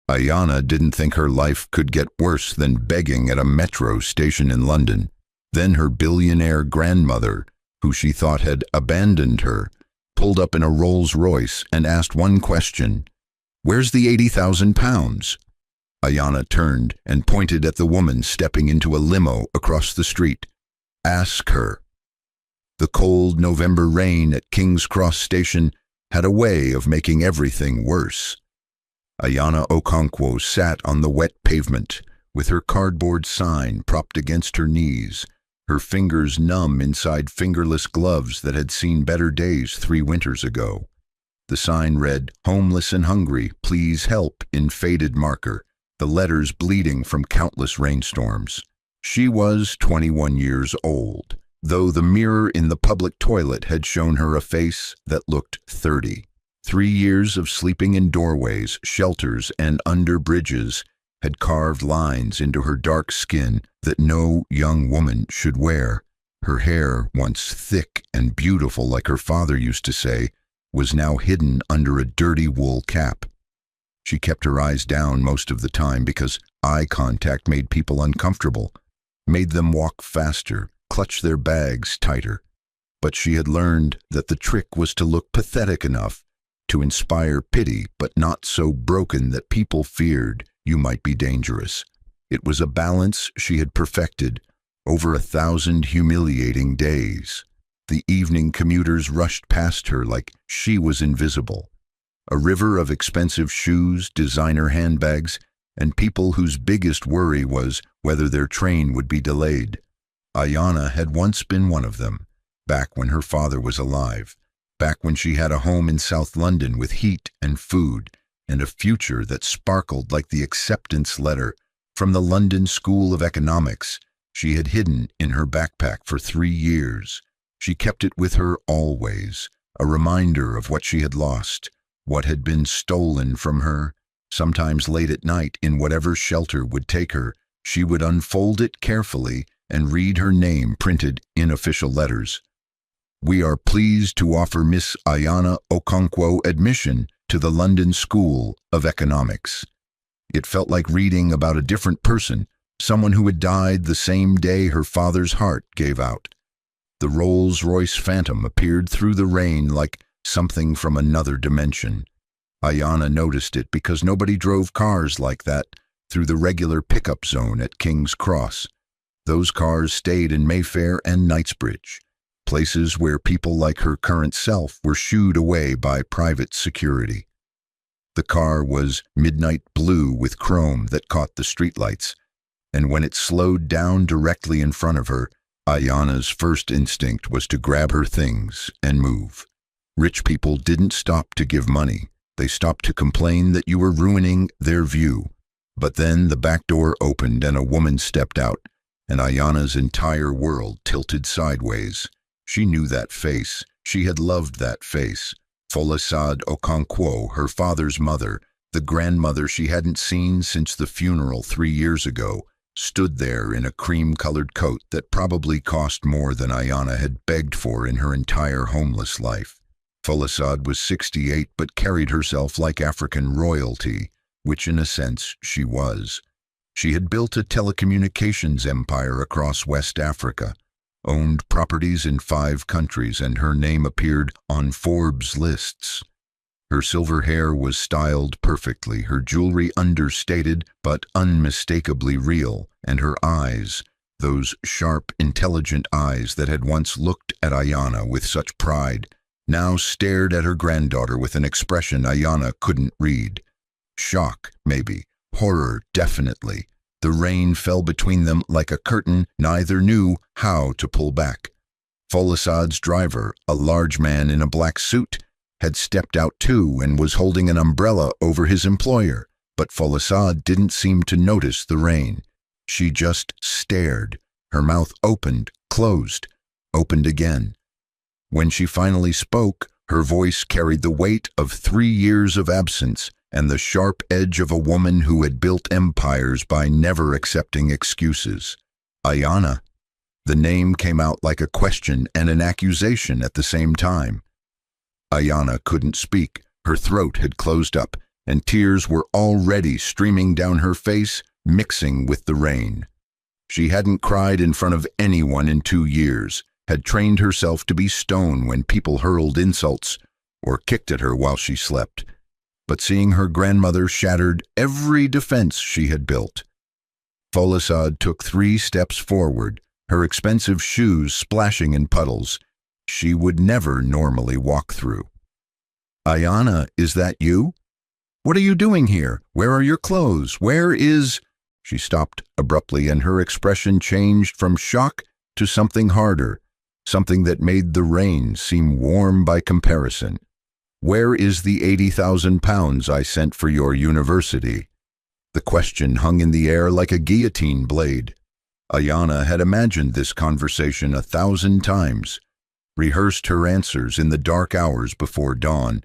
Ayana didn't think her life could get worse than begging at a metro station in London. Then her billionaire grandmother, who she thought had abandoned her, pulled up in a Rolls-Royce and asked one question: "Where's the £80,000? Ayana turned and pointed at the woman stepping into a limo across the street. "Ask her." The cold November rain at King's Cross Station had a way of making everything worse. Ayana Okonkwo sat on the wet pavement, with her cardboard sign propped against her knees, her fingers numb inside fingerless gloves that had seen better days 3 winters ago. The sign read, "Homeless and hungry, please help," in faded marker, the letters bleeding from countless rainstorms. She was 21 years old, though the mirror in the public toilet had shown her a face that looked 30. 3 years of sleeping in doorways, shelters, and under bridges had carved lines into her dark skin that no young woman should wear. Her hair, once thick and beautiful like her father used to say, was now hidden under a dirty wool cap. She kept her eyes down most of the time because eye contact made people uncomfortable, made them walk faster, clutch their bags tighter. But she had learned that the trick was to look pathetic enough to inspire pity, but not so broken that people feared you might be dangerous. It was a balance she had perfected over 1,000 humiliating days. The evening commuters rushed past her like she was invisible. A river of expensive shoes, designer handbags, and people whose biggest worry was whether their train would be delayed. Ayana had once been one of them, back when her father was alive, back when she had a home in South London with heat and food, and a future that sparkled like the acceptance letter from the London School of Economics she had hidden in her backpack for 3 years. She kept it with her always, a reminder of what she had lost, what had been stolen from her. Sometimes late at night, in whatever shelter would take her, she would unfold it carefully and read her name printed in official letters. "We are pleased to offer Miss Ayana Okonkwo admission to the London School of Economics." It felt like reading about a different person, someone who had died the same day her father's heart gave out. The Rolls-Royce Phantom appeared through the rain like something from another dimension. Ayana noticed it because nobody drove cars like that through the regular pickup zone at King's Cross. Those cars stayed in Mayfair and Knightsbridge, places where people like her current self were shooed away by private security. The car was midnight blue with chrome that caught the streetlights, and when it slowed down directly in front of her, Ayana's first instinct was to grab her things and move. Rich people didn't stop to give money. They stopped to complain that you were ruining their view. But then the back door opened and a woman stepped out, and Ayana's entire world tilted sideways. She knew that face. She had loved that face. Folktales Okonkwo, her father's mother, the grandmother she hadn't seen since the funeral 3 years ago, stood there in a cream-colored coat that probably cost more than Ayana had begged for in her entire homeless life. Folktales was 68 but carried herself like African royalty, which in a sense she was. She had built a telecommunications empire across West Africa, owned properties in 5 countries, and her name appeared on Forbes lists. Her silver hair was styled perfectly, her jewelry understated but unmistakably real, and her eyes, those sharp, intelligent eyes that had once looked at Ayana with such pride, now stared at her granddaughter with an expression Ayana couldn't read. Shock, maybe. Horror, definitely. The rain fell between them like a curtain. Neither knew how to pull back. Folktales' driver, a large man in a black suit, had stepped out too and was holding an umbrella over his employer, but Folktales didn't seem to notice the rain. She just stared, her mouth opened, closed, opened again. When she finally spoke, her voice carried the weight of 3 years of absence and the sharp edge of a woman who had built empires by never accepting excuses. "Ayana." The name came out like a question and an accusation at the same time. Ayana couldn't speak. Her throat had closed up, and tears were already streaming down her face, mixing with the rain. She hadn't cried in front of anyone in 2 years, had trained herself to be stone when people hurled insults or kicked at her while she slept. But seeing her grandmother shattered every defense she had built. Folasade took 3 steps forward, her expensive shoes splashing in puddles she would never normally walk through. "Ayana, is that you? What are you doing here? Where are your clothes? Where is—" She stopped abruptly, and her expression changed from shock to something harder, something that made the rain seem warm by comparison. "Where is the 80,000 pounds I sent for your university?" The question hung in the air like a guillotine blade. Ayana had imagined this conversation 1,000 times, rehearsed her answers in the dark hours before dawn,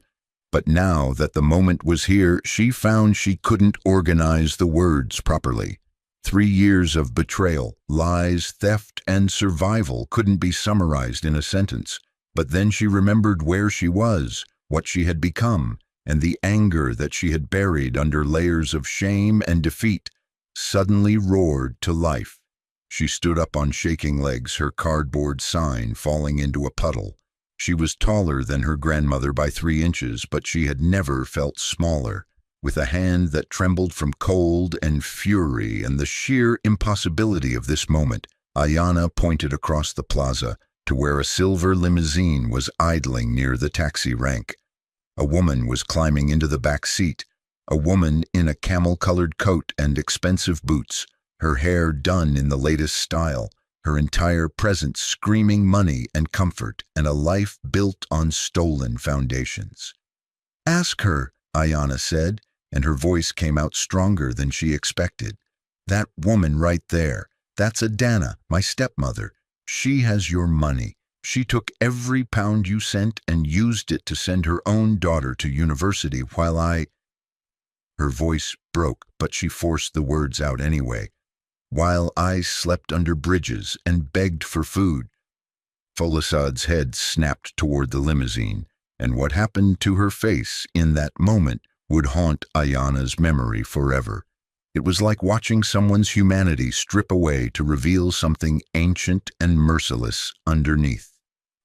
but now that the moment was here, she found she couldn't organize the words properly. 3 years of betrayal, lies, theft, and survival couldn't be summarized in a sentence. But then she remembered where she was, what she had become, and the anger that she had buried under layers of shame and defeat suddenly roared to life. She stood up on shaking legs, her cardboard sign falling into a puddle. She was taller than her grandmother by 3 inches, but she had never felt smaller. With a hand that trembled from cold and fury and the sheer impossibility of this moment, Ayana pointed across the plaza to where a silver limousine was idling near the taxi rank. A woman was climbing into the back seat, a woman in a camel-colored coat and expensive boots, her hair done in the latest style, her entire presence screaming money and comfort and a life built on stolen foundations. "Ask her," Ayana said, and her voice came out stronger than she expected. "That woman right there, that's Adana, my stepmother. She has your money. She took every pound you sent and used it to send her own daughter to university while I—" Her voice broke, but she forced the words out anyway. "While I slept under bridges and begged for food." Folasade's head snapped toward the limousine, and what happened to her face in that moment would haunt Ayana's memory forever. It was like watching someone's humanity strip away to reveal something ancient and merciless underneath.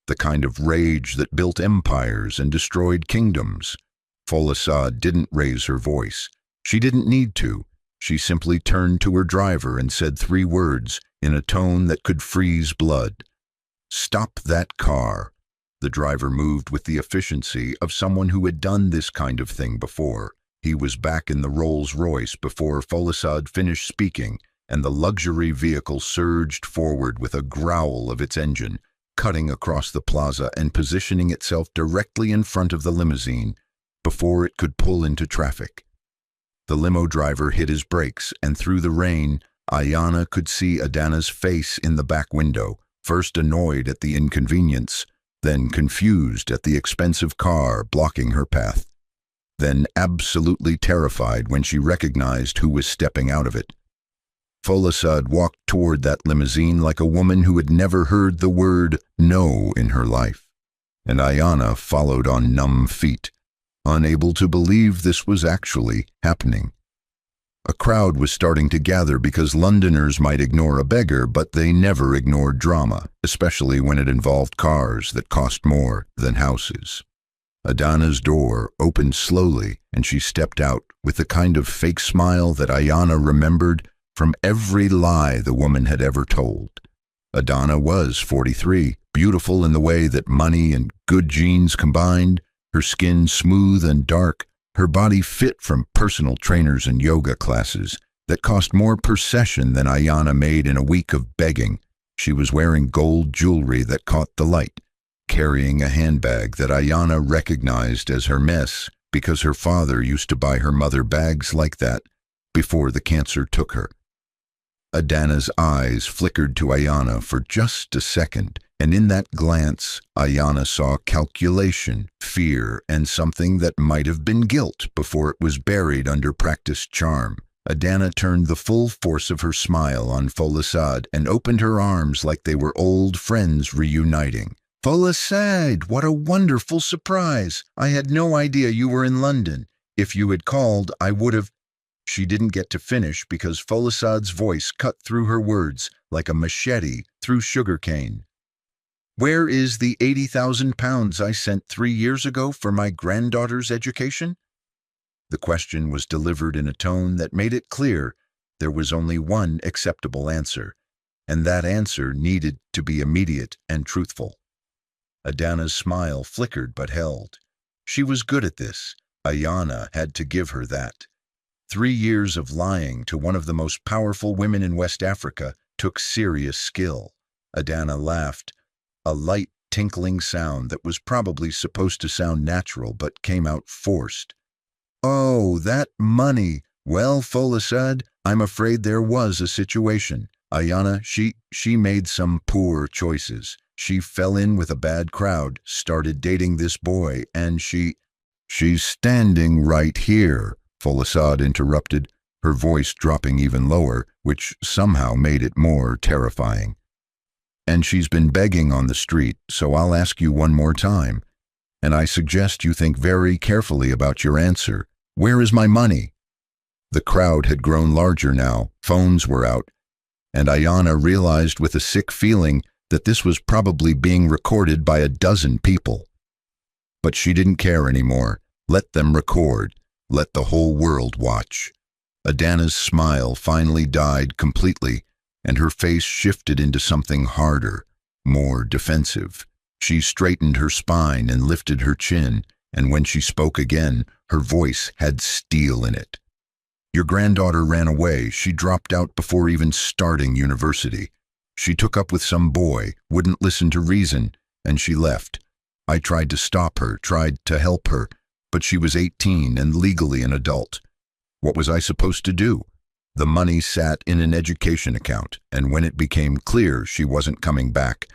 The kind of rage that built empires and destroyed kingdoms. Folasade didn't raise her voice. She didn't need to. She simply turned to her driver and said 3 words in a tone that could freeze blood. "Stop that car." The driver moved with the efficiency of someone who had done this kind of thing before. He was back in the Rolls-Royce before Folasade finished speaking, and the luxury vehicle surged forward with a growl of its engine, cutting across the plaza and positioning itself directly in front of the limousine before it could pull into traffic. The limo driver hit his brakes, and through the rain, Ayana could see Adana's face in the back window, first annoyed at the inconvenience, then confused at the expensive car blocking her path, then absolutely terrified when she recognized who was stepping out of it. Folasade walked toward that limousine like a woman who had never heard the word no in her life, and Ayana followed on numb feet, unable to believe this was actually happening. A crowd was starting to gather because Londoners might ignore a beggar, but they never ignored drama, especially when it involved cars that cost more than houses. Adana's door opened slowly, and she stepped out with the kind of fake smile that Ayana remembered from every lie the woman had ever told. Adana was 43, beautiful in the way that money and good genes combined, her skin smooth and dark, her body fit from personal trainers and yoga classes that cost more per session than Ayana made in a week of begging. She was wearing gold jewelry that caught the light, carrying a handbag that Ayana recognized as her mess because her father used to buy her mother bags like that before the cancer took her. Adana's eyes flickered to Ayana for just a second, and in that glance, Ayana saw calculation, fear, and something that might have been guilt before it was buried under practiced charm. Adana turned the full force of her smile on Folasade and opened her arms like they were old friends reuniting. "Folasade, what a wonderful surprise! I had no idea you were in London. If you had called, I would have—" She didn't get to finish because Folisad's voice cut through her words like a machete through sugarcane. "Where is the 80,000 pounds I sent 3 years ago for my granddaughter's education?" The question was delivered in a tone that made it clear there was only one acceptable answer, and that answer needed to be immediate and truthful. Adana's smile flickered but held. She was good at this. Ayana had to give her that. 3 years of lying to one of the most powerful women in West Africa took serious skill. Adana laughed, a light tinkling sound that was probably supposed to sound natural but came out forced. "Oh, that money. Well, Folasad, I'm afraid there was a situation. Ayana, she made some poor choices. She fell in with a bad crowd, started dating this boy, and She's standing right here," Folasad interrupted, her voice dropping even lower, which somehow made it more terrifying. "And she's been begging on the street, so I'll ask you one more time. And I suggest you think very carefully about your answer. Where is my money?" The crowd had grown larger now, phones were out, and Ayana realized with a sick feeling that this was probably being recorded by a dozen people. But she didn't care anymore. Let them record. Let the whole world watch. Adana's smile finally died completely, and her face shifted into something harder, more defensive. She straightened her spine and lifted her chin, and when she spoke again, her voice had steel in it. "Your granddaughter ran away. She dropped out before even starting university. She took up with some boy, wouldn't listen to reason, and she left. I tried to stop her, tried to help her, but she was 18 and legally an adult. What was I supposed to do? The money sat in an education account, and when it became clear she wasn't coming back,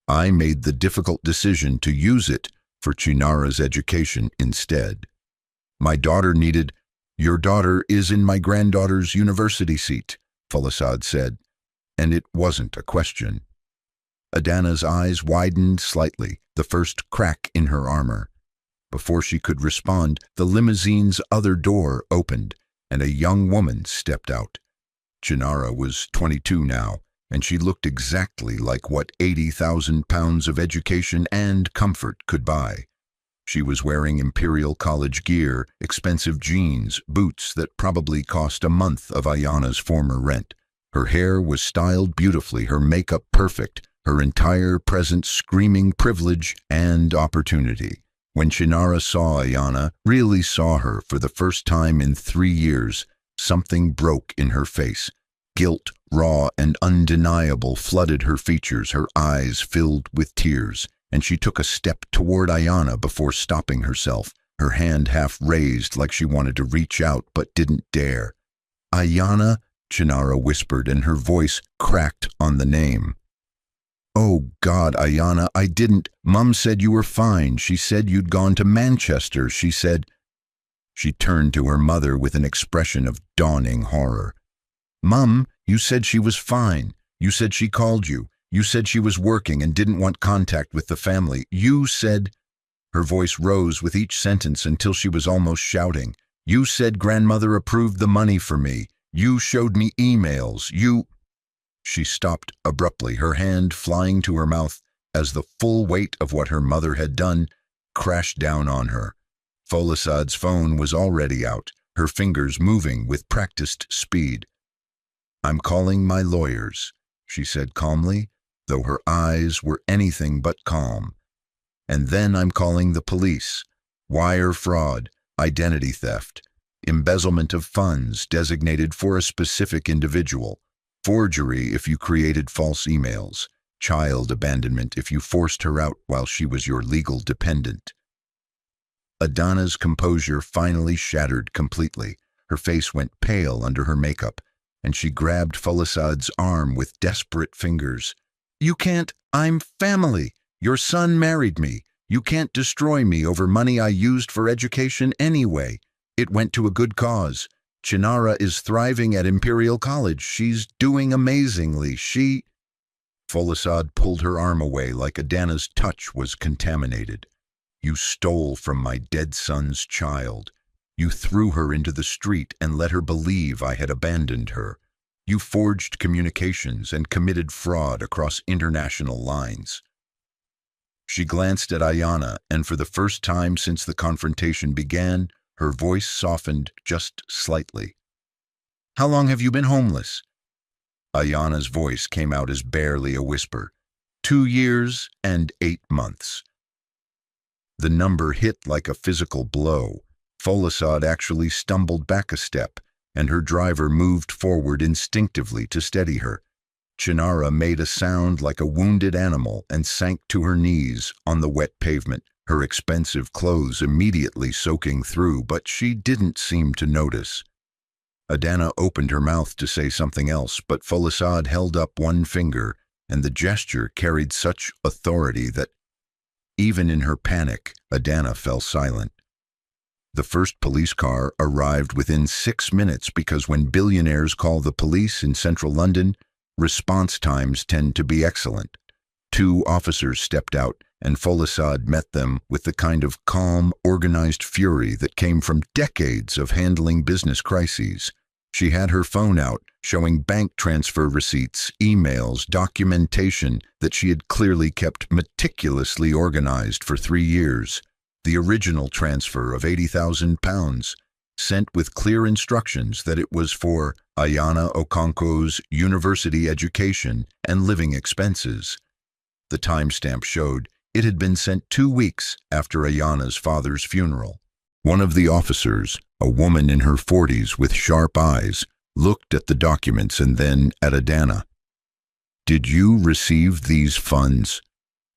I made the difficult decision to use it for Chinara's education instead. My daughter needed— Your daughter is in my granddaughter's university seat," Folasad said, and it wasn't a question. Adana's eyes widened slightly, the first crack in her armor. Before she could respond, the limousine's other door opened, and a young woman stepped out. Chinara was 22 now, and she looked exactly like what 80,000 pounds of education and comfort could buy. She was wearing Imperial College gear, expensive jeans, boots that probably cost a month of Ayana's former rent. Her hair was styled beautifully, her makeup perfect, her entire presence screaming privilege and opportunity. When Chinara saw Ayana, really saw her for the first time in 3 years, something broke in her face. Guilt, raw and undeniable, flooded her features, her eyes filled with tears, and she took a step toward Ayana before stopping herself, her hand half raised like she wanted to reach out but didn't dare. "Ayana," Chinara whispered, and her voice cracked on the name. "Oh God, Ayana, I didn't— Mum said you were fine. She said you'd gone to Manchester. She said—" She turned to her mother with an expression of dawning horror. "Mum, you said she was fine. You said she called you. You said she was working and didn't want contact with the family. You said—" Her voice rose with each sentence until she was almost shouting. "You said grandmother approved the money for me. You showed me emails. You—" She stopped abruptly, her hand flying to her mouth as the full weight of what her mother had done crashed down on her. Folasad's phone was already out, her fingers moving with practiced speed. "I'm calling my lawyers," she said calmly, though her eyes were anything but calm. "And then I'm calling the police. Wire fraud, identity theft, embezzlement of funds designated for a specific individual, forgery if you created false emails, child abandonment if you forced her out while she was your legal dependent." Adana's composure finally shattered completely. Her face went pale under her makeup, and she grabbed Folasad's arm with desperate fingers. "You can't— I'm family. Your son married me. You can't destroy me over money I used for education anyway. It went to a good cause. Chinara is thriving at Imperial College. She's doing amazingly. Folasad pulled her arm away like Adana's touch was contaminated. "You stole from my dead son's child. You threw her into the street and let her believe I had abandoned her. You forged communications and committed fraud across international lines." She glanced at Ayanna, and for the first time since the confrontation began, her voice softened just slightly. "How long have you been homeless?" Ayanna's voice came out as barely a whisper. 2 years and 8 months. The number hit like a physical blow. Folasad actually stumbled back a step, and her driver moved forward instinctively to steady her. Chinara made a sound like a wounded animal and sank to her knees on the wet pavement, her expensive clothes immediately soaking through, but she didn't seem to notice. Adana opened her mouth to say something else, but Folasad held up one finger, and the gesture carried such authority that, even in her panic, Adana fell silent. The first police car arrived within 6 minutes because when billionaires call the police in central London, response times tend to be excellent. 2 officers stepped out, and Folasad met them with the kind of calm, organized fury that came from decades of handling business crises. She had her phone out, showing bank transfer receipts, emails, documentation that she had clearly kept meticulously organized for 3 years. The original transfer of £80,000, sent with clear instructions that it was for Ayanna Okonkwo's university education and living expenses. The timestamp showed it had been sent 2 weeks after Ayanna's father's funeral. One of the officers, a woman in her 40s with sharp eyes, looked at the documents and then at Adana. "Did you receive these funds?"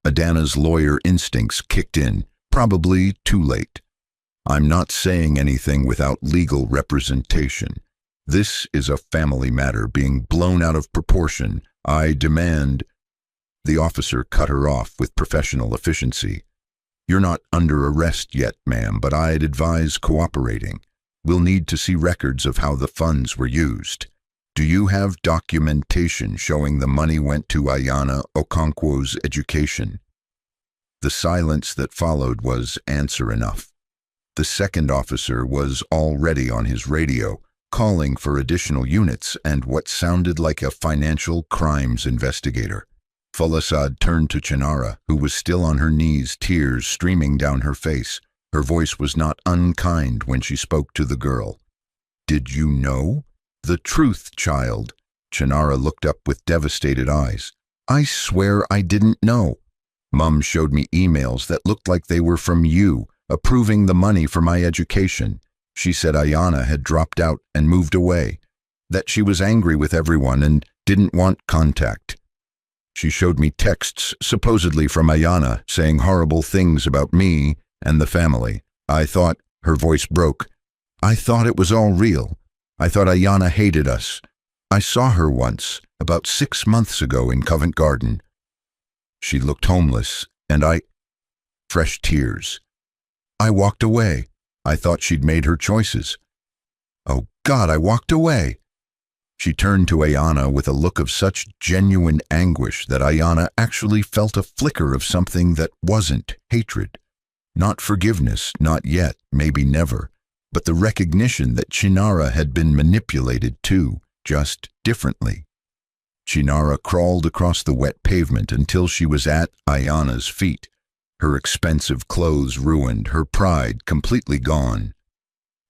Adana's lawyer instincts kicked in, probably too late. "I'm not saying anything without legal representation. This is a family matter being blown out of proportion. I demand—" The officer cut her off with professional efficiency. "You're not under arrest yet, ma'am, but I'd advise cooperating. We'll need to see records of how the funds were used. Do you have documentation showing the money went to Ayanna Okonkwo's education?" The silence that followed was answer enough. The second officer was already on his radio, calling for additional units and what sounded like a financial crimes investigator. Folasad turned to Chinara, who was still on her knees, tears streaming down her face. Her voice was not unkind when she spoke to the girl. "Did you know?" "The truth, child." Chinara looked up with devastated eyes. "I swear I didn't know. Mum showed me emails that looked like they were from you, approving the money for my education. She said Ayanna had dropped out and moved away, that she was angry with everyone and didn't want contact. She showed me texts supposedly from Ayanna saying horrible things about me and the family. I thought," her voice broke, "I thought it was all real. I thought Ayanna hated us. I saw her once, about 6 months ago in Covent Garden. She looked homeless, and fresh tears. I walked away. I thought she'd made her choices. Oh God, I walked away." She turned to Ayanna with a look of such genuine anguish that Ayanna actually felt a flicker of something that wasn't hatred. Not forgiveness, not yet, maybe never, but the recognition that Chinara had been manipulated too, just differently. Chinara crawled across the wet pavement until she was at Ayanna's feet, her expensive clothes ruined, her pride completely gone.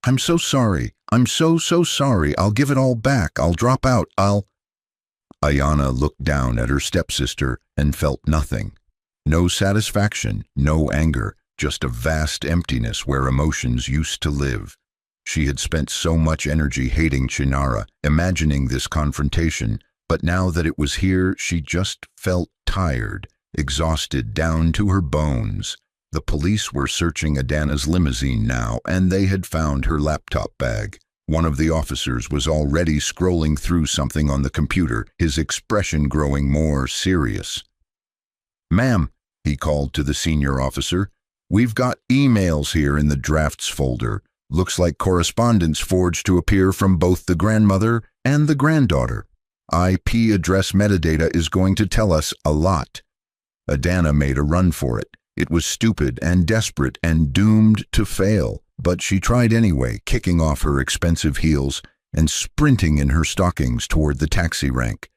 "I'm so sorry. I'm so sorry. I'll give it all back. I'll drop out. Ayanna looked down at her stepsister and felt nothing. No satisfaction, no anger, just a vast emptiness where emotions used to live. She had spent so much energy hating Chinara, imagining this confrontation, but now that it was here, she just felt tired, exhausted down to her bones. The police were searching Adana's limousine now, and they had found her laptop bag. One of the officers was already scrolling through something on the computer, his expression growing more serious. "Ma'am," he called to the senior officer, "we've got emails here in the drafts folder. Looks like correspondence forged to appear from both the grandmother and the granddaughter. IP address metadata is going to tell us a lot." Adana made a run for it. It was stupid and desperate and doomed to fail, But she tried anyway, kicking off her expensive heels and sprinting in her stockings toward the taxi rank.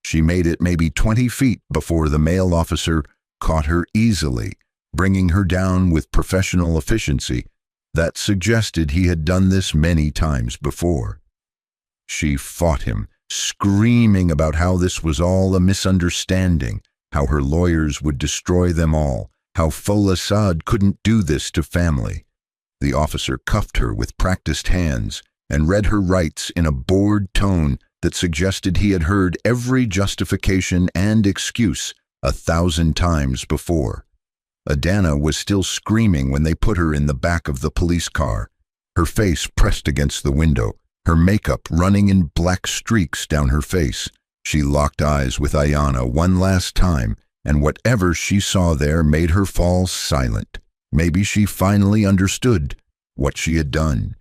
She made it maybe 20 feet before the male officer caught her easily, bringing her down with professional efficiency that suggested he had done this many times before. She fought him, screaming about how this was all a misunderstanding, how her lawyers would destroy them all, how Folksad couldn't do this to family. The officer cuffed her with practiced hands and read her rights in a bored tone that suggested he had heard every justification and excuse 1,000 times before. Adana was still screaming when they put her in the back of the police car, her face pressed against the window, her makeup running in black streaks down her face. She locked eyes with Ayana one last time, and whatever she saw there made her fall silent. Maybe she finally understood what she had done.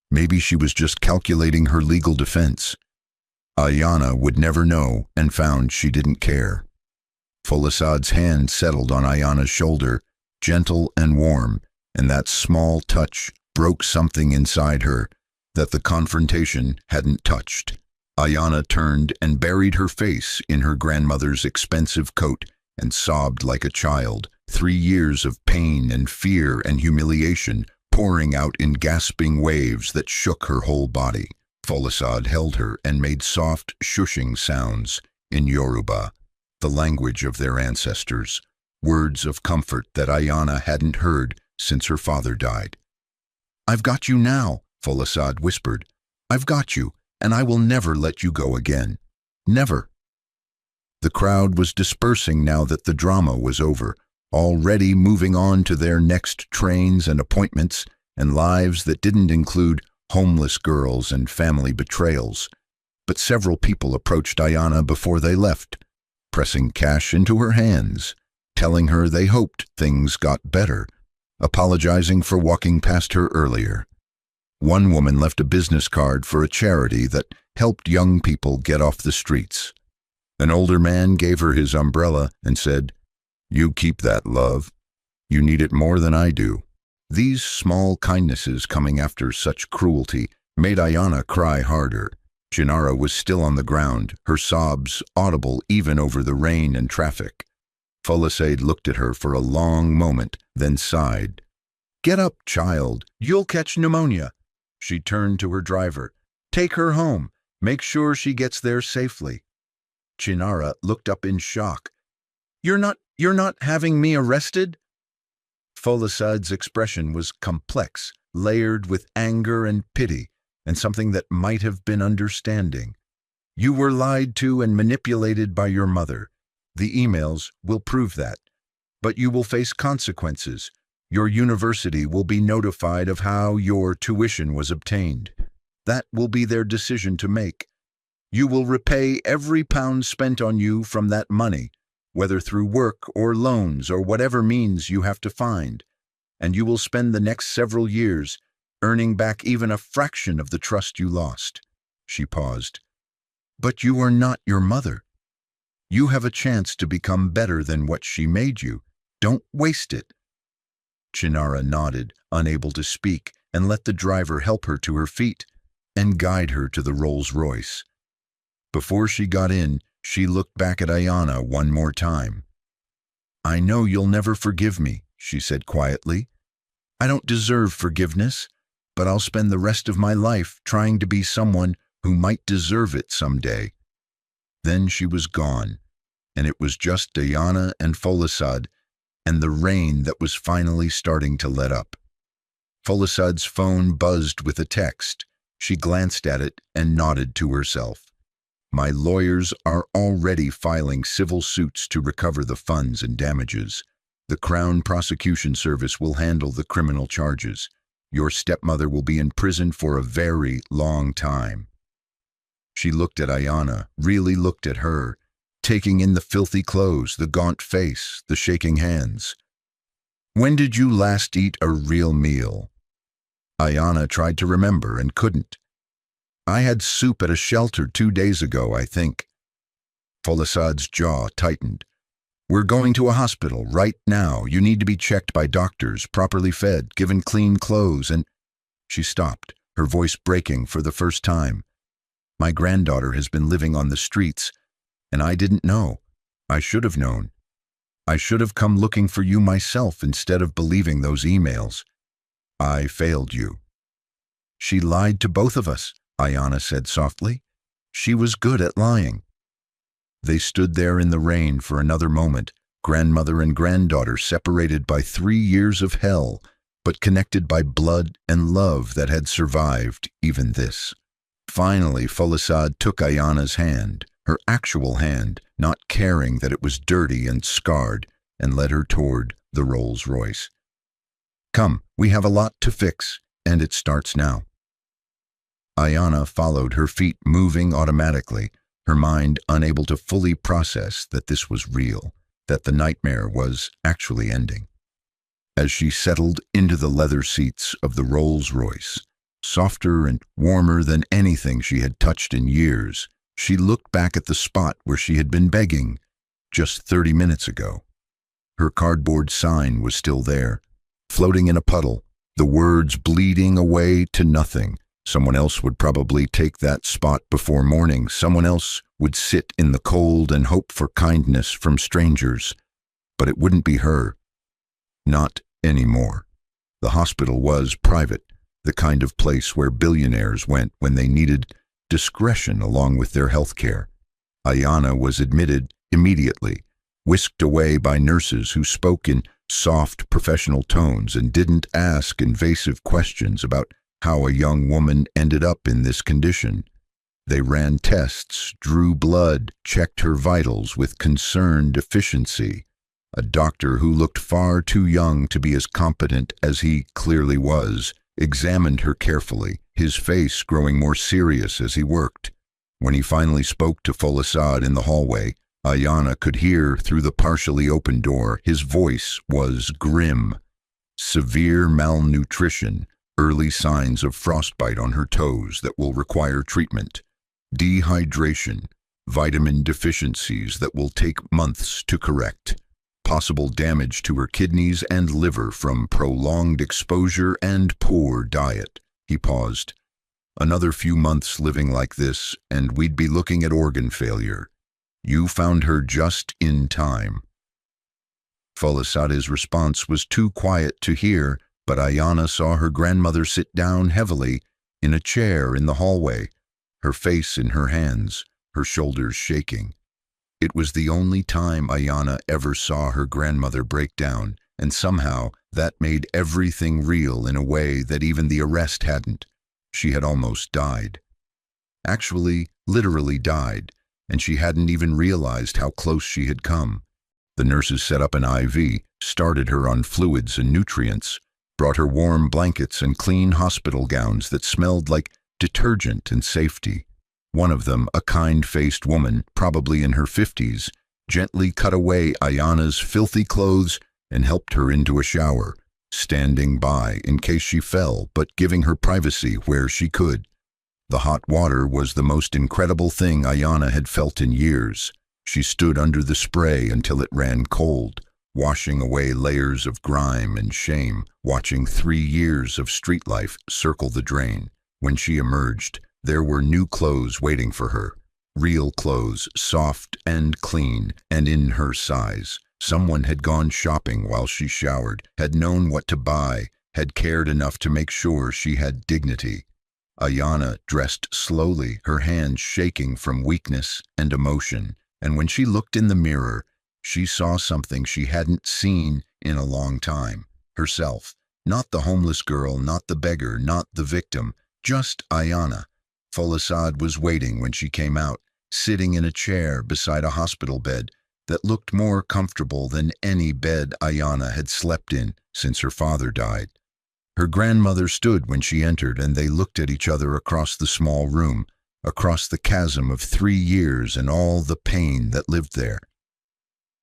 Maybe she was just calculating her legal defense. Ayana would never know and found she didn't care. Folksad's hand settled on Ayana's shoulder, gentle and warm, and that small touch broke something inside her that the confrontation hadn't touched. Ayana turned and buried her face in her grandmother's expensive coat and sobbed like a child, 3 years of pain and fear and humiliation pouring out in gasping waves that shook her whole body. Folksad held her and made soft, shushing sounds in Yoruba, the language of their ancestors, words of comfort that Ayana hadn't heard since her father died. "I've got you now," Folksad whispered. "I've got you, and I will never let you go again. Never." The crowd was dispersing now that the drama was over, already moving on to their next trains and appointments and lives that didn't include homeless girls and family betrayals. But several people approached Ayana before they left, pressing cash into her hands, telling her they hoped things got better, apologizing for walking past her earlier. One woman left a business card for a charity that helped young people get off the streets. An older man gave her his umbrella and said, "You keep that, love. You need it more than I do." These small kindnesses coming after such cruelty made Ayana cry harder. Chinara was still on the ground, her sobs audible even over the rain and traffic. Folksad looked at her for a long moment, then sighed. "Get up, child. You'll catch pneumonia." She turned to her driver. "Take her home. Make sure she gets there safely." Chinara looked up in shock. You're not having me arrested?" Folksad's expression was complex, layered with anger and pity, and something that might have been understanding. "You were lied to and manipulated by your mother. The emails will prove that. But you will face consequences. Your university will be notified of how your tuition was obtained. That will be their decision to make. You will repay every pound spent on you from that money, whether through work or loans or whatever means you have to find, and you will spend the next several years earning back even a fraction of the trust you lost." She paused. "But you are not your mother. You have a chance to become better than what she made you. Don't waste it." Chinara nodded, unable to speak, and let the driver help her to her feet and guide her to the Rolls-Royce. Before she got in, she looked back at Ayana one more time. "I know you'll never forgive me," she said quietly. "I don't deserve forgiveness, but I'll spend the rest of my life trying to be someone who might deserve it someday." Then she was gone, and it was just Ayana and Folksad and the rain that was finally starting to let up. Folksad's phone buzzed with a text. She glanced at it and nodded to herself. "My lawyers are already filing civil suits to recover the funds and damages. The Crown Prosecution Service will handle the criminal charges. Your stepmother will be in prison for a very long time." She looked at Ayana, really looked at her, taking in the filthy clothes, the gaunt face, the shaking hands. "When did you last eat a real meal?" Ayana tried to remember and couldn't. "I had soup at a shelter 2 days ago, I think." Folksad's jaw tightened. "We're going to a hospital right now. You need to be checked by doctors, properly fed, given clean clothes, and She stopped, her voice breaking for the first time. "My granddaughter has been living on the streets, and I didn't know. I should have known. I should have come looking for you myself instead of believing those emails. I failed you." "She lied to both of us," Ayanna said softly. "She was good at lying." They stood there in the rain for another moment, grandmother and granddaughter separated by 3 years of hell, but connected by blood and love that had survived even this. Finally, Folasad took Ayanna's hand, her actual hand, not caring that it was dirty and scarred, and led her toward the Rolls-Royce. "Come, we have a lot to fix, and it starts now." Ayanna followed, her feet moving automatically, her mind unable to fully process that this was real, that the nightmare was actually ending. As she settled into the leather seats of the Rolls-Royce, softer and warmer than anything she had touched in years, she looked back at the spot where she had been begging just 30 minutes ago. Her cardboard sign was still there, floating in a puddle, the words bleeding away to nothing. Someone else would probably take that spot before morning. Someone else would sit in the cold and hope for kindness from strangers. But it wouldn't be her. Not anymore. The hospital was private, the kind of place where billionaires went when they needed discretion along with their health care. Ayanna was admitted immediately, whisked away by nurses who spoke in soft, professional tones and didn't ask invasive questions about how a young woman ended up in this condition. They ran tests, drew blood, checked her vitals with concerned efficiency. A doctor who looked far too young to be as competent as he clearly was examined her carefully, his face growing more serious as he worked. When he finally spoke to Folasad in the hallway, Ayanna could hear through the partially open door. His voice was grim. Severe malnutrition, early signs of frostbite on her toes that will require treatment, dehydration, vitamin deficiencies that will take months to correct, possible damage to her kidneys and liver from prolonged exposure and poor diet. He paused. "Another few months living like this, and we'd be looking at organ failure. You found her just in time." Folasad's response was too quiet to hear, but Ayanna saw her grandmother sit down heavily in a chair in the hallway, her face in her hands, her shoulders shaking. It was the only time Ayanna ever saw her grandmother break down, and somehow that made everything real in a way that even the arrest hadn't. She had almost died. Actually, literally died, and she hadn't even realized how close she had come. The nurses set up an IV, started her on fluids and nutrients, brought her warm blankets and clean hospital gowns that smelled like detergent and safety. One of them, a kind-faced woman, probably in her 50s, gently cut away Ayanna's filthy clothes and helped her into a shower, standing by in case she fell, but giving her privacy where she could. The hot water was the most incredible thing Ayanna had felt in years. She stood under the spray until it ran cold, washing away layers of grime and shame, watching 3 years of street life circle the drain. When she emerged, there were new clothes waiting for her. Real clothes, soft and clean, and in her size. Someone had gone shopping while she showered, had known what to buy, had cared enough to make sure she had dignity. Ayanna dressed slowly, her hands shaking from weakness and emotion, and when she looked in the mirror, she saw something she hadn't seen in a long time. Herself. Not the homeless girl, not the beggar, not the victim, just Ayanna. Folasad was waiting when she came out, sitting in a chair beside a hospital bed that looked more comfortable than any bed Ayanna had slept in since her father died. Her grandmother stood when she entered, and they looked at each other across the small room, across the chasm of 3 years and all the pain that lived there.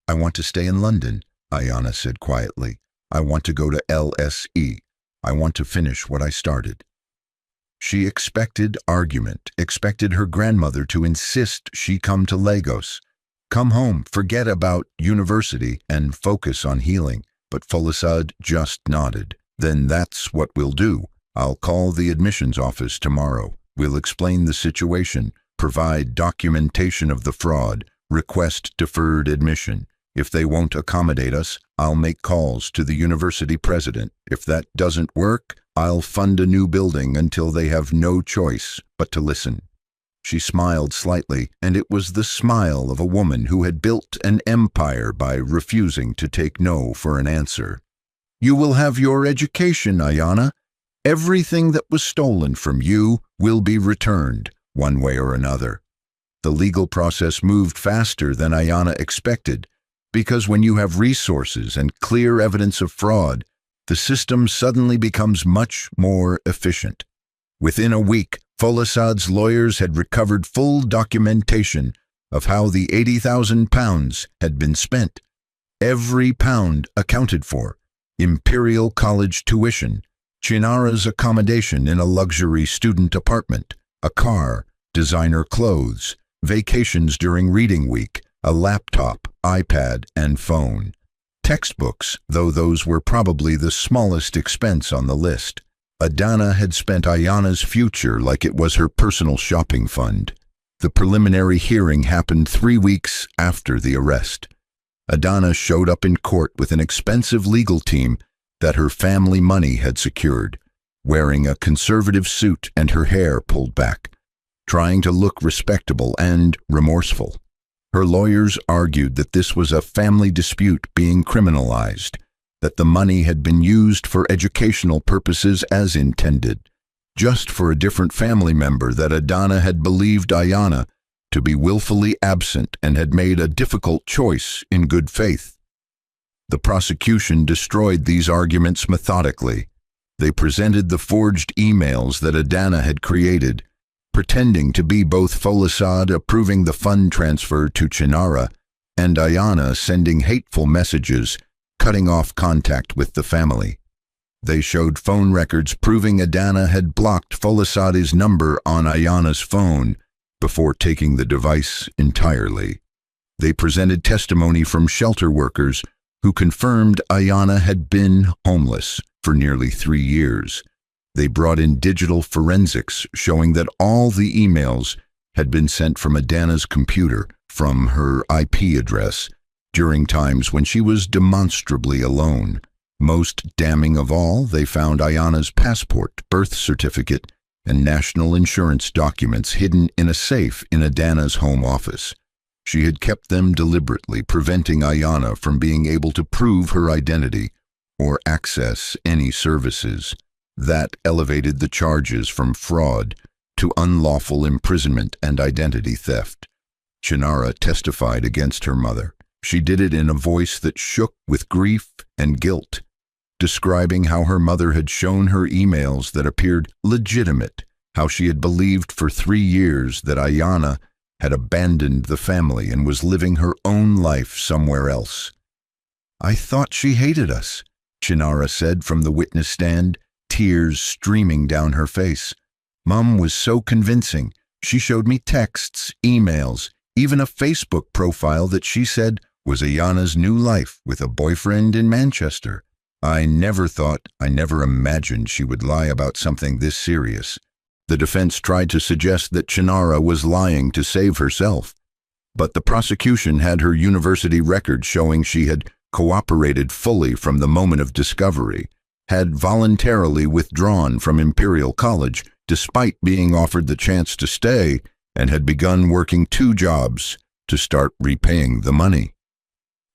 "I want to stay in London," Ayanna said quietly. "I want to go to LSE. I want to finish what I started." She expected argument, expected her grandmother to insist she come to Lagos, come home, forget about university, and focus on healing. But Folasad just nodded. "Then that's what we'll do," I'll call the admissions office tomorrow. We'll explain the situation, provide documentation of the fraud, request deferred admission. If they won't accommodate us, I'll make calls to the university president. If that doesn't work, I'll fund a new building until they have no choice but to listen." She smiled slightly, and it was the smile of a woman who had built an empire by refusing to take no for an answer. "You will have your education, Ayanna. Everything that was stolen from you will be returned, one way or another." The legal process moved faster than Ayanna expected, because when you have resources and clear evidence of fraud, the system suddenly becomes much more efficient. Within a week, Folasad's lawyers had recovered full documentation of how the £80,000 had been spent. Every pound accounted for: Imperial College tuition, Chinara's accommodation in a luxury student apartment, a car, designer clothes, vacations during reading week, a laptop, iPad, and phone. Textbooks, though those were probably the smallest expense on the list. Adanna had spent Ayanna's future like it was her personal shopping fund. The preliminary hearing happened 3 weeks after the arrest. Adanna showed up in court with an expensive legal team that her family money had secured, wearing a conservative suit and her hair pulled back, trying to look respectable and remorseful. Her lawyers argued that this was a family dispute being criminalized, that the money had been used for educational purposes as intended, just for a different family member, that Adanna had believed Ayanna to be willfully absent and had made a difficult choice in good faith. The prosecution destroyed these arguments methodically. They presented the forged emails that Adanna had created, pretending to be both Folasad approving the fund transfer to Chinara and Ayanna sending hateful messages, cutting off contact with the family. They showed phone records proving Adanna had blocked Folasad's number on Ayanna's phone before taking the device entirely. They presented testimony from shelter workers who confirmed Ayanna had been homeless for nearly 3 years. They brought in digital forensics showing that all the emails had been sent from Adanna's computer, from her IP address, during times when she was demonstrably alone. Most damning of all, they found Ayanna's passport, birth certificate, and national insurance documents hidden in a safe in Adanna's home office. She had kept them deliberately, preventing Ayanna from being able to prove her identity or access any services. That elevated the charges from fraud to unlawful imprisonment and identity theft. Chinara testified against her mother. She did it in a voice that shook with grief and guilt, describing how her mother had shown her emails that appeared legitimate, how she had believed for 3 years that Ayanna had abandoned the family and was living her own life somewhere else. "I thought she hated us," Chinara said from the witness stand, tears streaming down her face. "Mum was so convincing. She showed me texts, emails, even a Facebook profile that she said was Ayanna's new life with a boyfriend in Manchester. I never imagined she would lie about something this serious." The defense tried to suggest that Chinara was lying to save herself, but the prosecution had her university record showing she had cooperated fully from the moment of discovery, had voluntarily withdrawn from Imperial College despite being offered the chance to stay, and had begun working 2 jobs to start repaying the money.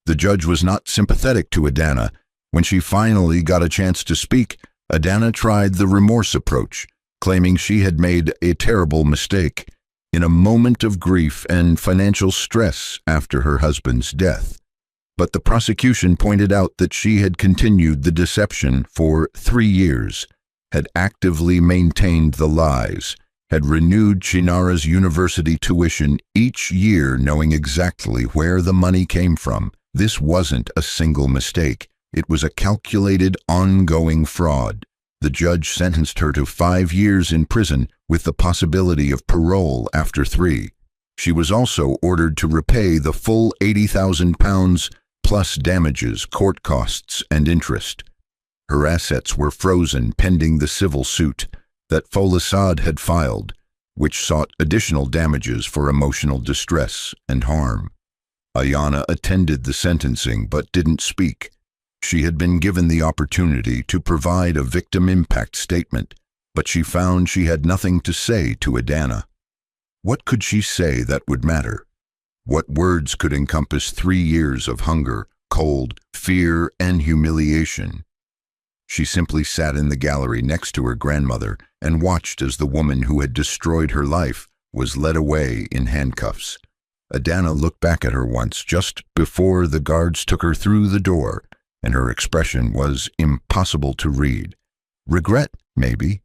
The judge was not sympathetic to Adanna. When she finally got a chance to speak, Adanna tried the remorse approach, claiming she had made a terrible mistake in a moment of grief and financial stress after her husband's death. But the prosecution pointed out that she had continued the deception for 3 years, had actively maintained the lies, had renewed Chinara's university tuition each year knowing exactly where the money came from. This wasn't a single mistake. It was a calculated, ongoing fraud. The judge sentenced her to 5 years in prison with the possibility of parole after 3. She was also ordered to repay the full £80,000 plus damages, court costs, and interest. Her assets were frozen pending the civil suit that Folasad had filed, which sought additional damages for emotional distress and harm. Ayana attended the sentencing but didn't speak. She had been given the opportunity to provide a victim impact statement, but she found she had nothing to say to Adana. What could she say that would matter? What words could encompass 3 years of hunger, cold, fear, and humiliation? She simply sat in the gallery next to her grandmother and watched as the woman who had destroyed her life was led away in handcuffs. Adana looked back at her once, just before the guards took her through the door, and her expression was impossible to read. Regret, maybe.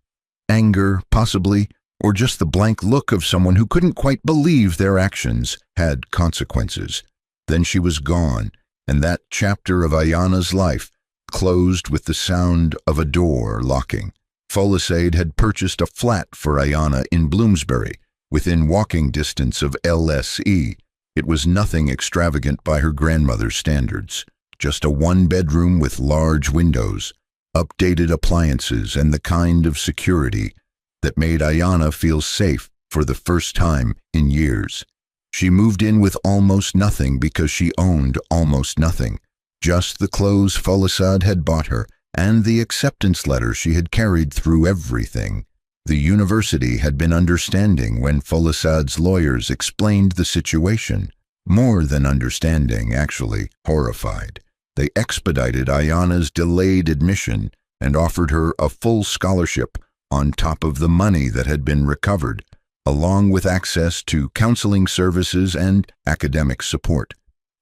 Anger, possibly. Or just the blank look of someone who couldn't quite believe their actions had consequences. Then she was gone, and that chapter of Ayana's life closed with the sound of a door locking. Folasade had purchased a flat for Ayana in Bloomsbury, within walking distance of LSE. It was nothing extravagant by her grandmother's standards, just a one-bedroom with large windows, updated appliances, and the kind of security that made Ayana feel safe for the first time in years. She moved in with almost nothing because she owned almost nothing, just the clothes Folasad had bought her and the acceptance letter she had carried through everything. The university had been understanding when Folasad's lawyers explained the situation. More than understanding, actually, horrified. They expedited Ayana's delayed admission and offered her a full scholarship on top of the money that had been recovered, along with access to counseling services and academic support.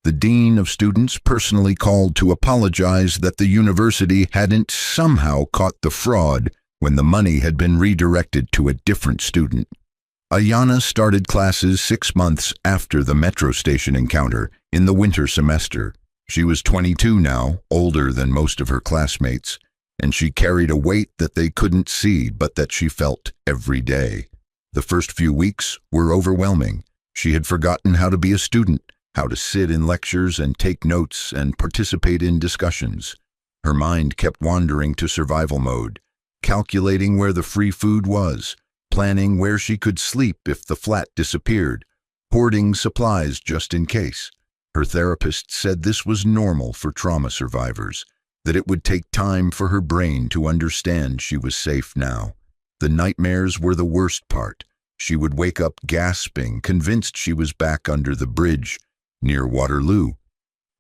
The dean of students personally called to apologize that the university hadn't somehow caught the fraud when the money had been redirected to a different student. Ayana started classes 6 months after the metro station encounter in the winter semester. She was 22 now, older than most of her classmates, and she carried a weight that they couldn't see but that she felt every day. The first few weeks were overwhelming. She had forgotten how to be a student, how to sit in lectures and take notes and participate in discussions. Her mind kept wandering to survival mode, calculating where the free food was, planning where she could sleep if the flat disappeared, hoarding supplies just in case. Her therapist said this was normal for trauma survivors, that it would take time for her brain to understand she was safe now. The nightmares were the worst part. She would wake up gasping, convinced she was back under the bridge near Waterloo,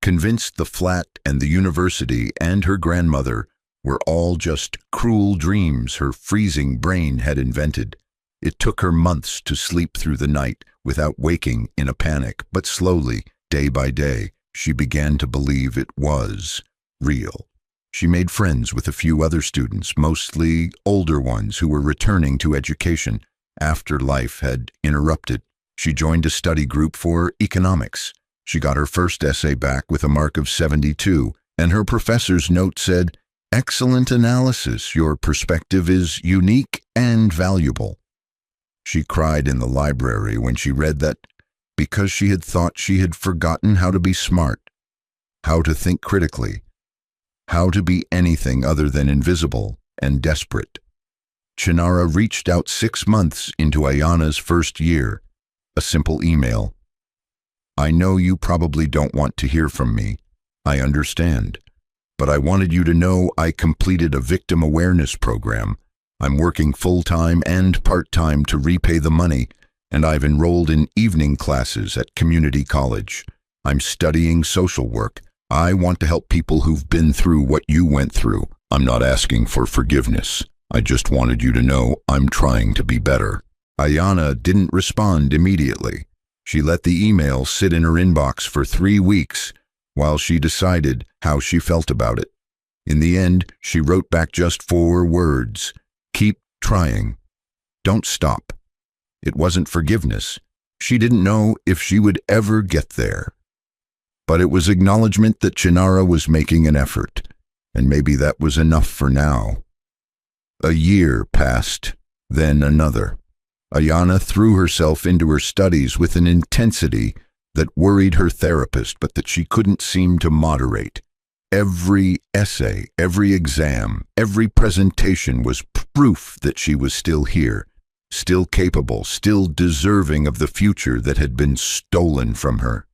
convinced the flat and the university and her grandmother were all just cruel dreams her freezing brain had invented. It took her months to sleep through the night without waking in a panic, but slowly, day by day, she began to believe it was real. She made friends with a few other students, mostly older ones who were returning to education after life had interrupted. She joined a study group for economics. She got her first essay back with a mark of 72, and her professor's note said, "Excellent analysis. Your perspective is unique and valuable." She cried in the library when she read that because she had thought she had forgotten how to be smart, how to think critically, how to be anything other than invisible and desperate. Chinara reached out 6 months into Ayana's first year. A simple email. "I know you probably don't want to hear from me. I understand. But I wanted you to know I completed a victim awareness program. I'm working full-time and part-time to repay the money, and I've enrolled in evening classes at community college. I'm studying social work. I want to help people who've been through what you went through. I'm not asking for forgiveness. I just wanted you to know I'm trying to be better." Ayana didn't respond immediately. She let the email sit in her inbox for 3 weeks while she decided how she felt about it. In the end, she wrote back just 4 words. "Keep trying. Don't stop." It wasn't forgiveness. She didn't know if she would ever get there. But it was acknowledgement that Chinara was making an effort, and maybe that was enough for now. A year passed, then another. Ayana threw herself into her studies with an intensity that worried her therapist, but that she couldn't seem to moderate. Every essay, every exam, every presentation was proof that she was still here, still capable, still deserving of the future that had been stolen from her.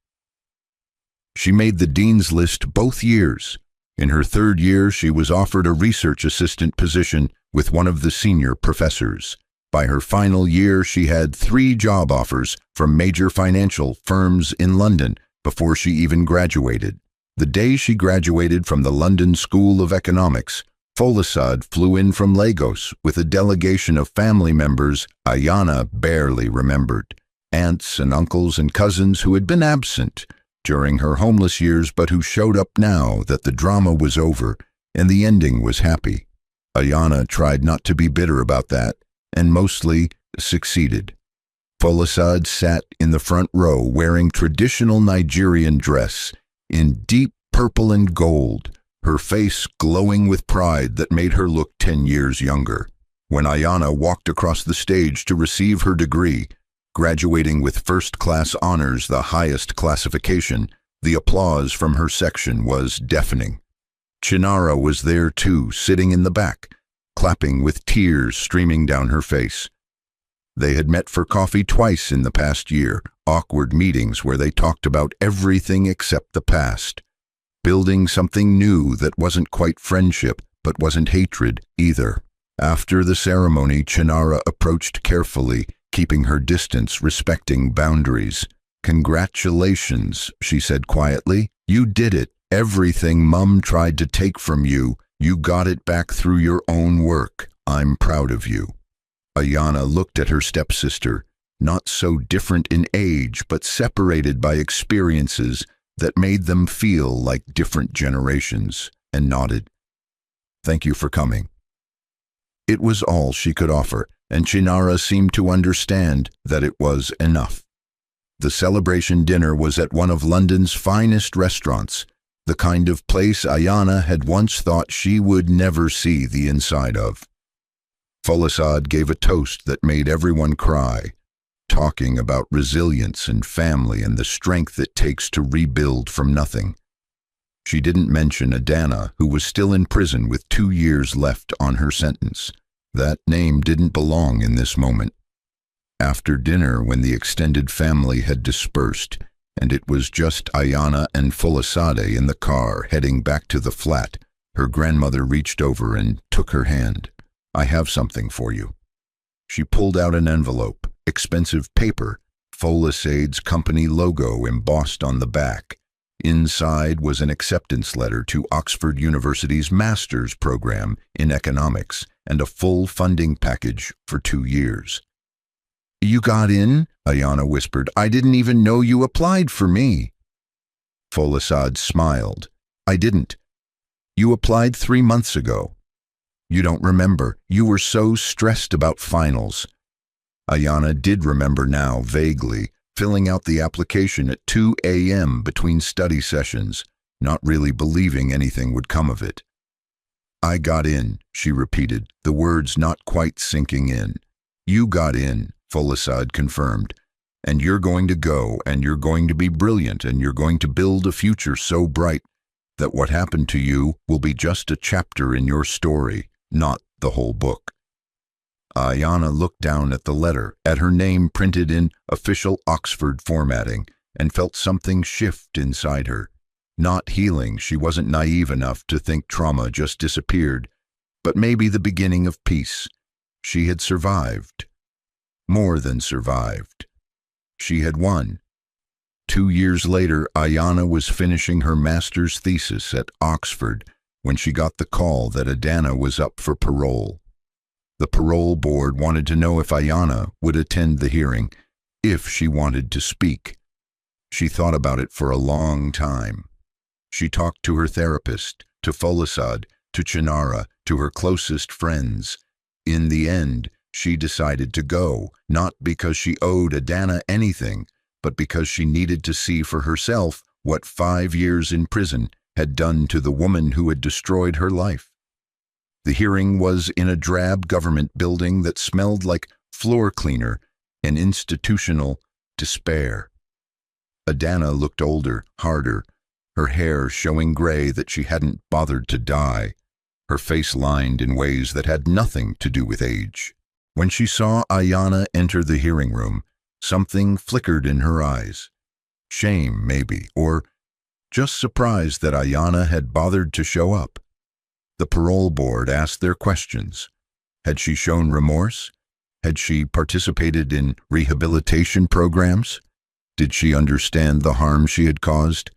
She made the dean's list both years. In her third year, she was offered a research assistant position with one of the senior professors. By her final year, she had 3 job offers from major financial firms in London before she even graduated. The day she graduated from the London School of Economics, Folasade flew in from Lagos with a delegation of family members Ayana barely remembered, aunts and uncles and cousins who had been absent during her homeless years but who showed up now that the drama was over and the ending was happy. Ayana tried not to be bitter about that and mostly succeeded. Folasade sat in the front row wearing traditional Nigerian dress in deep purple and gold, her face glowing with pride that made her look 10 years younger. When Ayana walked across the stage to receive her degree, graduating with first-class honors, the highest classification, the applause from her section was deafening. Chinara was there too, sitting in the back, clapping with tears streaming down her face. They had met for coffee twice in the past year, awkward meetings where they talked about everything except the past, building something new that wasn't quite friendship but wasn't hatred either. After the ceremony, Chinara approached carefully, keeping her distance, respecting boundaries. "Congratulations," she said quietly. "You did it. Everything Mum tried to take from you, you got it back through your own work. I'm proud of you." Ayana looked at her stepsister, not so different in age, but separated by experiences that made them feel like different generations, and nodded. "Thank you for coming." It was all she could offer, and Chinara seemed to understand that it was enough. The celebration dinner was at one of London's finest restaurants, the kind of place Ayana had once thought she would never see the inside of. Folasade gave a toast that made everyone cry, talking about resilience and family and the strength it takes to rebuild from nothing. She didn't mention Adana, who was still in prison with 2 years left on her sentence. That name didn't belong in this moment. After dinner, when the extended family had dispersed, and it was just Ayana and Folasade in the car heading back to the flat, her grandmother reached over and took her hand. "I have something for you." She pulled out an envelope, expensive paper, Folasade's company logo embossed on the back. Inside was an acceptance letter to Oxford University's master's program in economics and a full funding package for 2 years. "You got in?" Ayana whispered. "I didn't even know you applied for me." Folasade smiled. "I didn't. You applied 3 months ago. You don't remember. You were so stressed about finals." Ayana did remember now, vaguely, filling out the application at 2 a.m. between study sessions, not really believing anything would come of it. "I got in," she repeated, the words not quite sinking in. "You got in," Folasade confirmed. "And you're going to go, and you're going to be brilliant, and you're going to build a future so bright that what happened to you will be just a chapter in your story, not the whole book." Ayana looked down at the letter, at her name printed in official Oxford formatting, and felt something shift inside her. Not healing, she wasn't naive enough to think trauma just disappeared, but maybe the beginning of peace. She had survived. More than survived. She had won. 2 years later, Ayana was finishing her master's thesis at Oxford when she got the call that Adana was up for parole. The parole board wanted to know if Ayana would attend the hearing, if she wanted to speak. She thought about it for a long time. She talked to her therapist, to Folasade, to Chinara, to her closest friends. In the end, she decided to go, not because she owed Adana anything, but because she needed to see for herself what 5 years in prison had done to the woman who had destroyed her life. The hearing was in a drab government building that smelled like floor cleaner and institutional despair. Adana looked older, harder, her hair showing gray that she hadn't bothered to dye, her face lined in ways that had nothing to do with age. When she saw Ayanna enter the hearing room, something flickered in her eyes. Shame, maybe, or just surprise that Ayanna had bothered to show up. The parole board asked their questions. Had she shown remorse? Had she participated in rehabilitation programs? Did she understand the harm she had caused?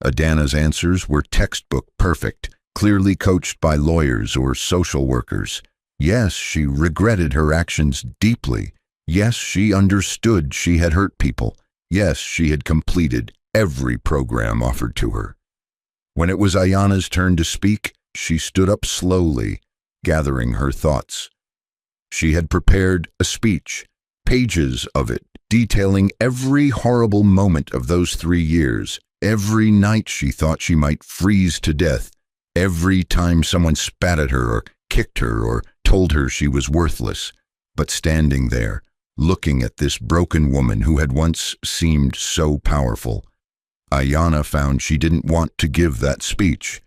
Adanna's answers were textbook perfect, clearly coached by lawyers or social workers. Yes, she regretted her actions deeply. Yes, she understood she had hurt people. Yes, she had completed every program offered to her. When it was Ayanna's turn to speak, she stood up slowly, gathering her thoughts. She had prepared a speech, pages of it, detailing every horrible moment of those 3 years, every night she thought she might freeze to death, every time someone spat at her or kicked her or told her she was worthless. But standing there, looking at this broken woman who had once seemed so powerful, Ayanna found she didn't want to give that speech.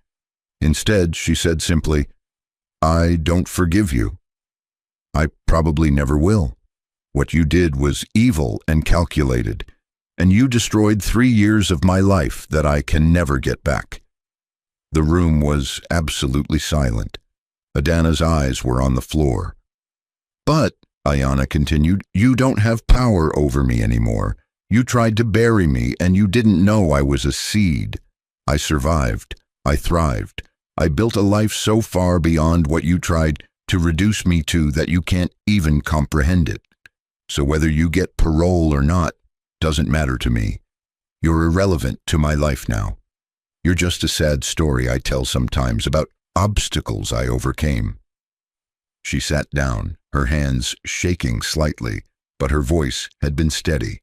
Instead, she said simply, "I don't forgive you. I probably never will. What you did was evil and calculated, and you destroyed 3 years of my life that I can never get back." The room was absolutely silent. Adanna's eyes were on the floor. "But," Ayanna continued, "you don't have power over me anymore. You tried to bury me, and you didn't know I was a seed. I survived. I thrived. I built a life so far beyond what you tried to reduce me to that you can't even comprehend it. So whether you get parole or not doesn't matter to me. You're irrelevant to my life now. You're just a sad story I tell sometimes about obstacles I overcame." She sat down, her hands shaking slightly, but her voice had been steady.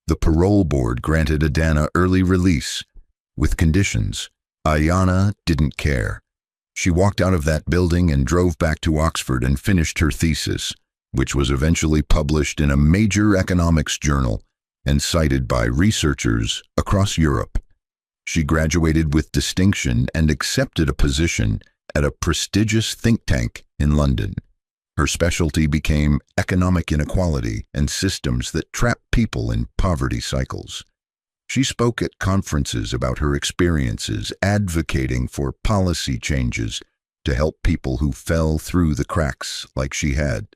The parole board granted Adanna early release, with conditions. Ayanna didn't care. She walked out of that building and drove back to Oxford and finished her thesis, which was eventually published in a major economics journal and cited by researchers across Europe. She graduated with distinction and accepted a position at a prestigious think tank in London. Her specialty became economic inequality and systems that trap people in poverty cycles. She spoke at conferences about her experiences, advocating for policy changes to help people who fell through the cracks like she had.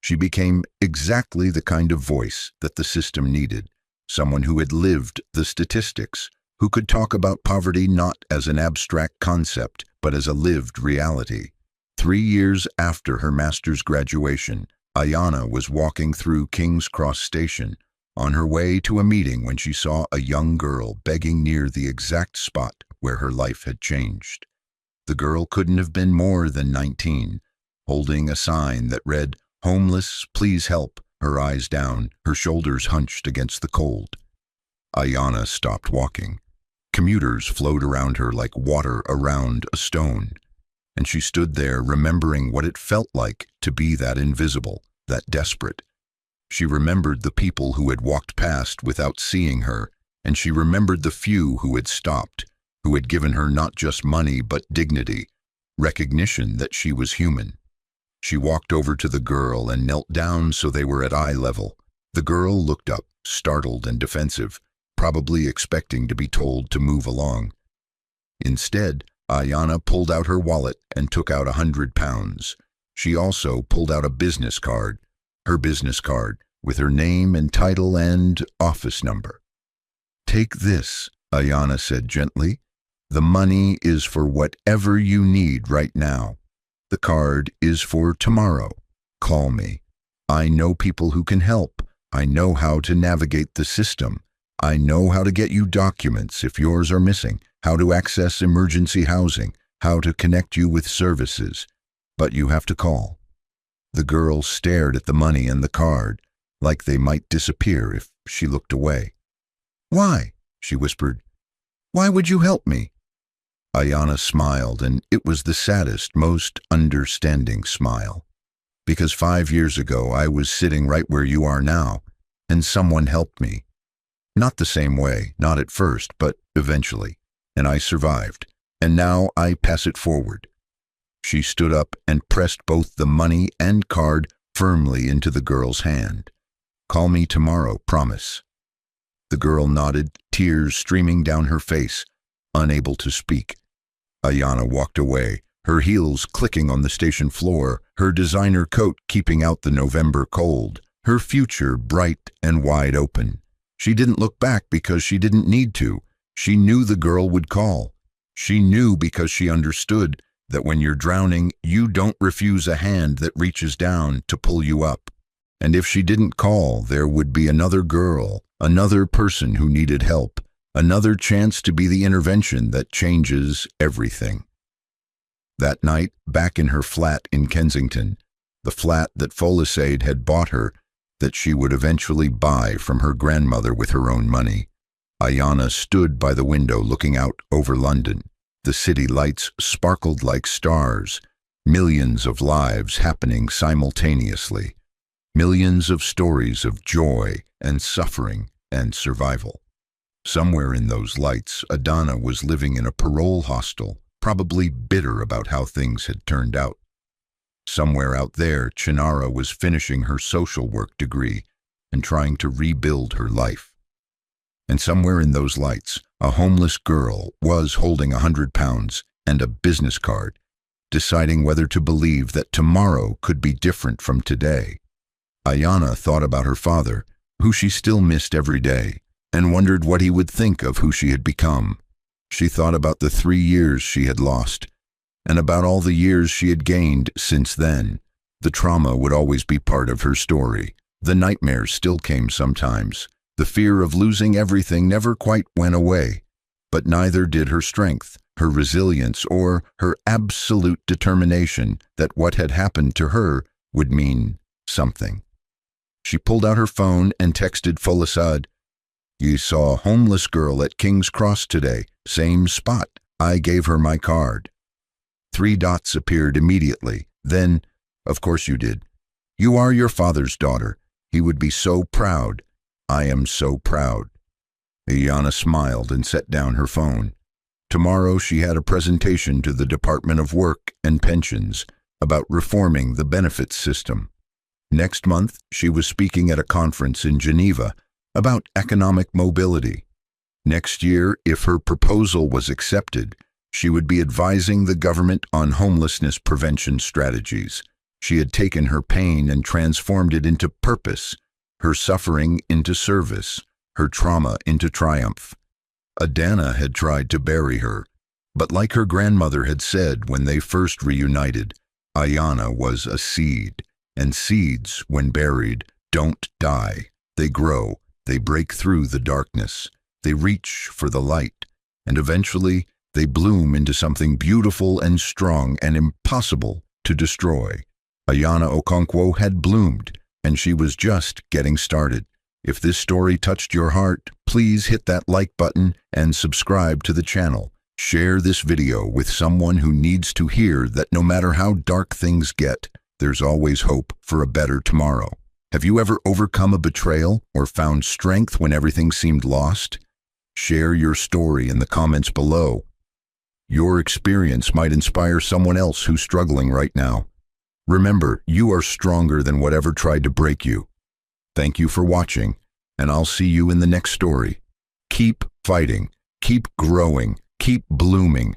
She became exactly the kind of voice that the system needed, someone who had lived the statistics, who could talk about poverty not as an abstract concept, but as a lived reality. 3 years after her master's graduation, Ayanna was walking through King's Cross Station, on her way to a meeting when she saw a young girl begging near the exact spot where her life had changed. The girl couldn't have been more than 19, holding a sign that read, "Homeless, please help," her eyes down, her shoulders hunched against the cold. Ayanna stopped walking. Commuters flowed around her like water around a stone, and she stood there remembering what it felt like to be that invisible, that desperate. She remembered the people who had walked past without seeing her, and she remembered the few who had stopped, who had given her not just money but dignity, recognition that she was human. She walked over to the girl and knelt down so they were at eye level. The girl looked up, startled and defensive, probably expecting to be told to move along. Instead, Ayanna pulled out her wallet and took out £100. She also pulled out a business card, her business card, with her name and title and office number. "Take this," Ayanna said gently. "The money is for whatever you need right now. The card is for tomorrow. Call me. I know people who can help. I know how to navigate the system. I know how to get you documents if yours are missing, how to access emergency housing, how to connect you with services. But you have to call." The girl stared at the money and the card, like they might disappear if she looked away. "Why?" she whispered. "Why would you help me?" Ayanna smiled, and it was the saddest, most understanding smile. "Because 5 years ago I was sitting right where you are now, and someone helped me. Not the same way, not at first, but eventually. and I survived, and now I pass it forward." She stood up and pressed both the money and card firmly into the girl's hand. "Call me tomorrow, promise." The girl nodded, tears streaming down her face, unable to speak. Ayana walked away, her heels clicking on the station floor, her designer coat keeping out the November cold, her future bright and wide open. She didn't look back because she didn't need to. She knew the girl would call. She knew because she understood that when you're drowning, you don't refuse a hand that reaches down to pull you up. And if she didn't call, there would be another girl, another person who needed help, another chance to be the intervention that changes everything. That night, back in her flat in Kensington, the flat that Folisade had bought her, that she would eventually buy from her grandmother with her own money, Ayana stood by the window looking out over London. The city lights sparkled like stars, millions of lives happening simultaneously, millions of stories of joy and suffering and survival. Somewhere in those lights, Adana was living in a parole hostel, probably bitter about how things had turned out. Somewhere out there, Chinara was finishing her social work degree and trying to rebuild her life. And somewhere in those lights, a homeless girl was holding £100 and a business card, deciding whether to believe that tomorrow could be different from today. Ayana thought about her father, who she still missed every day, and wondered what he would think of who she had become. She thought about the 3 years she had lost, and about all the years she had gained since then. The trauma would always be part of her story. The nightmares still came sometimes. The fear of losing everything never quite went away, but neither did her strength, her resilience, or her absolute determination that what had happened to her would mean something. She pulled out her phone and texted Folisade, "You saw a homeless girl at King's Cross today, same spot. I gave her my card." 3 dots appeared immediately. Then, "Of course you did. You are your father's daughter. He would be so proud. I am so proud." Ayana smiled and set down her phone. Tomorrow she had a presentation to the Department of Work and Pensions about reforming the benefits system. Next month, she was speaking at a conference in Geneva about economic mobility. Next year, if her proposal was accepted, she would be advising the government on homelessness prevention strategies. She had taken her pain and transformed it into purpose, her suffering into service, her trauma into triumph. Adana had tried to bury her, but like her grandmother had said when they first reunited, Ayana was a seed, and seeds, when buried, don't die. They grow, they break through the darkness, they reach for the light, and eventually they bloom into something beautiful and strong and impossible to destroy. Ayana Okonkwo had bloomed, and she was just getting started. If this story touched your heart, please hit that like button and subscribe to the channel. Share this video with someone who needs to hear that no matter how dark things get, there's always hope for a better tomorrow. Have you ever overcome a betrayal or found strength when everything seemed lost? Share your story in the comments below. Your experience might inspire someone else who's struggling right now. Remember, you are stronger than whatever tried to break you. Thank you for watching, and I'll see you in the next story. Keep fighting, keep growing, keep blooming,